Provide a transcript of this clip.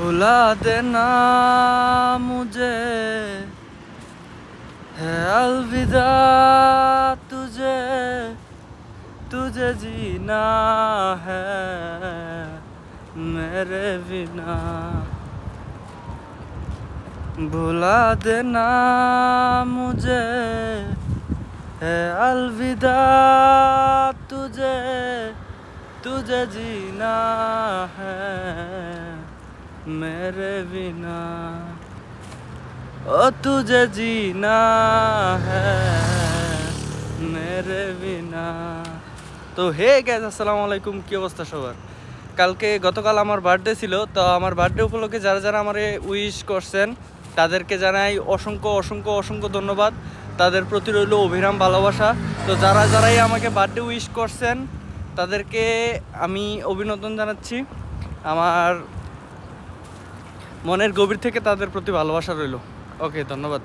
भुला देना मुझे है अलविदा तुझे तुझे जीना है मेरे बिना भुला देना मुझे है अलविदा तुझे तुझे जीना है मेरे बिना ओ तुझे जीना है मेरे बिना। তো হে গাইস, আসসালামু আলাইকুম। কি অবস্থা সবার? গতকাল আমার বার্থডে ছিল, তো আমার বার্থডে উপলক্ষে যারা যারা আমারে উইশ করছেন তাদেরকে জানাই অসংখ্য অসংখ্য অসংখ্য ধন্যবাদ। তাদের প্রতি রইল অবিরাম ভালোবাসা। তো যারা যারাই আমাকে বার্থডে উইশ করছেন তাদেরকে আমি অভিনন্দন জানাচ্ছি। আমার মনের গভীর থেকে তাদের প্রতি ভালোবাসা রইল। ওকে, ধন্যবাদ।